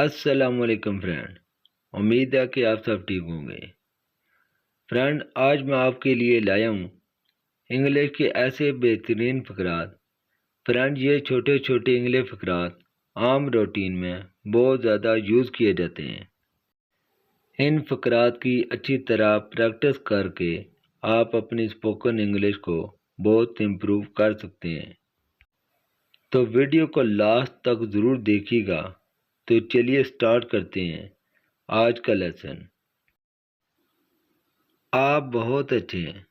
السلام علیکم فرینڈ، امید ہے کہ آپ سب ٹھیک ہوں گے۔ فرینڈ، آج میں آپ کے لیے لایا ہوں انگلش کے ایسے بہترین فقرات۔ فرینڈ، یہ چھوٹے چھوٹے انگلش فقرات عام روٹین میں بہت زیادہ یوز کیے جاتے ہیں۔ ان فقرات کی اچھی طرح پریکٹس کر کے آپ اپنی اسپوکن انگلش کو بہت امپروو کر سکتے ہیں۔ تو ویڈیو کو لاسٹ تک ضرور دیکھیے گا۔ تو چلیے سٹارٹ کرتے ہیں آج کا لیسن۔ آپ بہت اچھے ہیں۔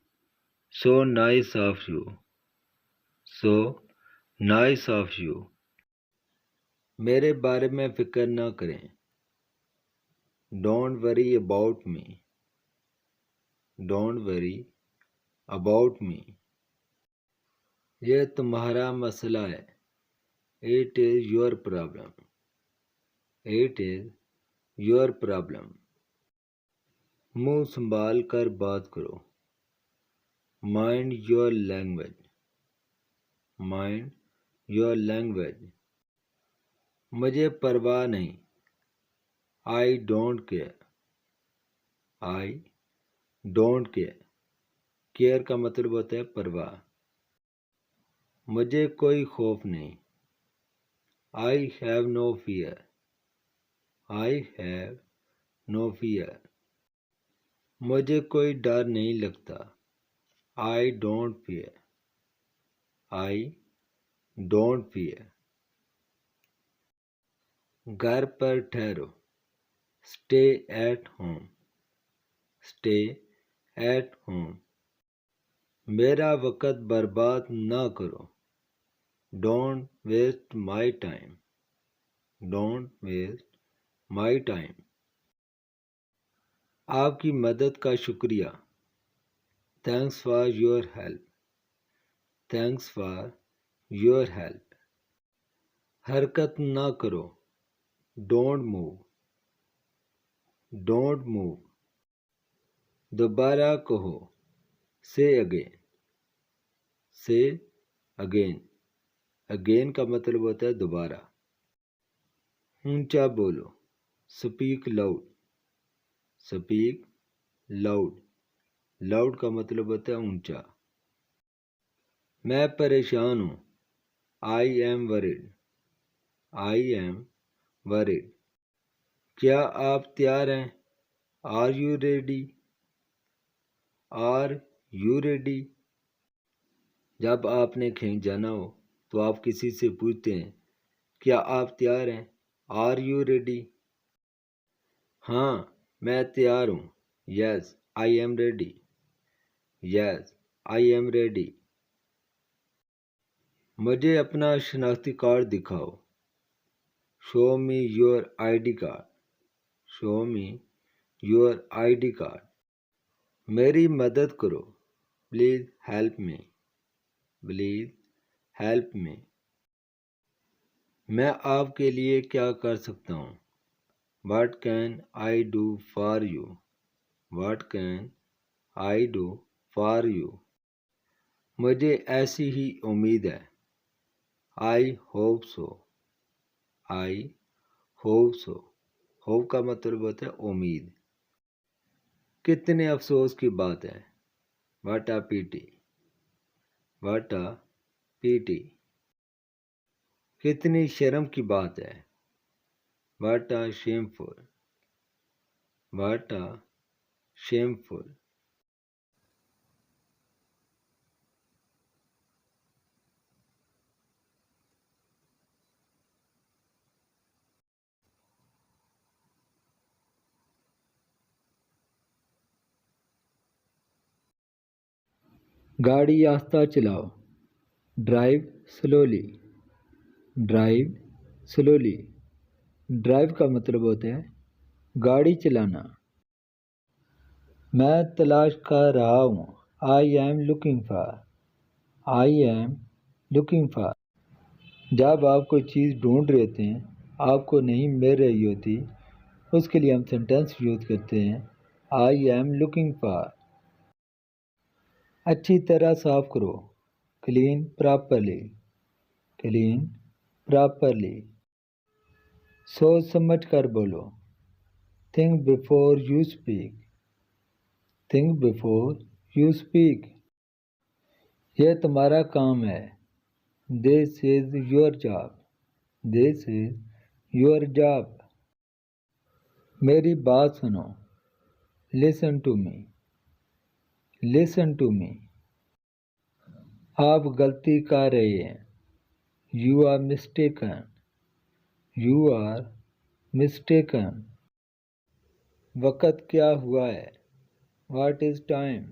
So nice of you. So nice of you. میرے بارے میں فکر نہ کریں۔ Don't worry about me. Don't worry about me. یہ تمہارا مسئلہ ہے۔ It is your problem. It is your problem. منہ سنبھال کر بات کرو۔ Mind your language. Mind your language. مجھے پرواہ نہیں۔ I don't care. I don't care. Care کا مطلب ہوتا ہے پرواہ۔ مجھے کوئی خوف نہیں۔ آئی have no fear. I have no fear. مجھے کوئی ڈر نہیں لگتا۔ I don't fear. I don't fear. گھر پر ٹھہرو۔ Stay at home. Stay at home. میرا وقت برباد نہ کرو۔ Don't waste my time. Don't waste my time. آپ کی مدد کا شکریہ۔ Thanks for your help. Thanks for your help. حرکت نہ کرو۔ Don't move. Don't move. دوبارہ کہو۔ سے اگین۔ سے اگین۔ اگین کا مطلب ہوتا ہے دوبارہ۔ اونچا بولو۔ Speak loud. Speak loud. Loud کا مطلب ہوتا ہے اونچا۔ میں پریشان ہوں۔ I am worried. I am worried. کیا آپ تیار ہیں؟ Are you ready? Are you ready? جب آپ نے کہیں جانا ہو تو آپ کسی سے پوچھتے ہیں کیا آپ تیار ہیں؟ Are you ready? ہاں، میں تیار ہوں۔ Yes I am ready. Yes I am ready. مجھے اپنا شناختی کارڈ دکھاؤ۔ Show me your I D card. Show me your I D card. میری مدد کرو۔ Please help me. Please help me. میں آپ کے لیے کیا کر سکتا ہوں؟ What can I do for you? What can I do for you? مجھے ایسی ہی امید ہے۔ I hope so. I hope so. Hope کا مطلب ہوتا ہے امید۔ کتنے افسوس کی بات ہے۔ واٹ اے پیٹی۔ واٹ اے پیٹی۔ کتنی شرم کی بات ہے۔ What a shameful. What a shameful. گاڑی آہستہ چلاؤ۔ Drive slowly. Drive slowly. Drive کا مطلب ہوتا ہے گاڑی چلانا۔ میں تلاش کر رہا ہوں۔ I M looking for. I am looking for. جب آپ کوئی چیز ڈھونڈ رہے ہوتے ہیں، آپ کو نہیں مل رہی ہوتی، اس کے لیے ہم سینٹینس یوز کرتے ہیں آئی ایم لوکنگ فار۔ اچھی طرح صاف کرو۔ Clean properly. Clean properly. سوچ سمجھ کر بولو. Think before you speak. Think before you speak. یہ تمہارا کام ہے. This is your job. This is your job. میری بات سنو. Listen to me. Listen to me. آپ غلطی کر رہے ہیں. You are mistaken. You are mistaken. وقت کیا ہوا ہے. What is time?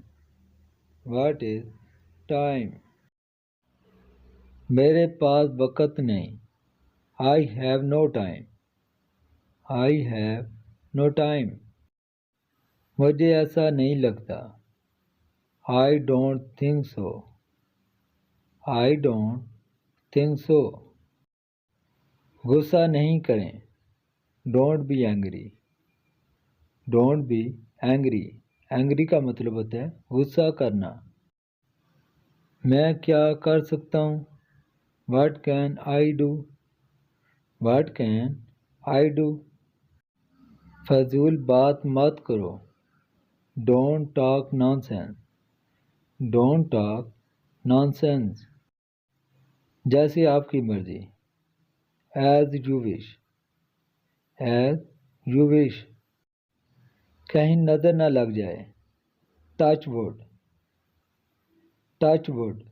What is time? میرے پاس وقت نہیں. I have no time. I have no time. مجھے ایسا نہیں لگتا. I don't think so. I don't think so. غصہ نہیں کریں. Don't be angry. Don't be angry. Angry کا مطلب ہوتا ہے غصہ کرنا. میں کیا کر سکتا ہوں. What can I do? What can I do? فضول بات مت کرو. Don't talk nonsense. Don't talk nonsense. جیسے آپ کی مرضی. As you wish. As you wish. کہیں نظر نہ لگ جائے. Touch wood. Touch wood.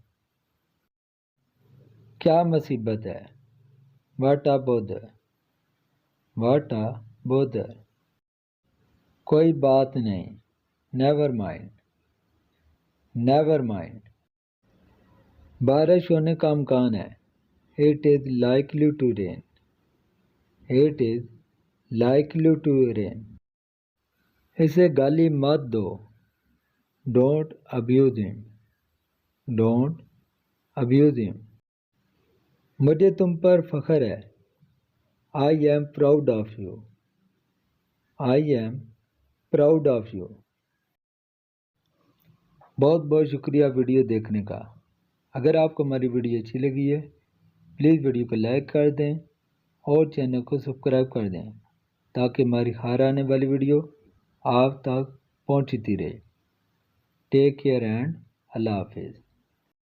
کیا مصیبت ہے. What a bother. What a bother. کوئی بات نہیں. Never mind. Never mind. بارش ہونے کا امکان ہے. It is likely to rain. It is likely to rain. اسے گالی مت دو. Don't abuse him. Don't abuse him. مجھے تم پر فخر ہے. I am proud of you. I am proud of you. بہت بہت شکریہ ویڈیو دیکھنے کا. اگر آپ کو ہماری ویڈیو اچھی لگی ہے پلیز ویڈیو کو لائک کر دیں اور چینل کو سبسکرائب کر دیں تاکہ ہماری ہر آنے والی ویڈیو آپ تک پہنچتی رہے. ٹیک کیئر اینڈ اللہ حافظ.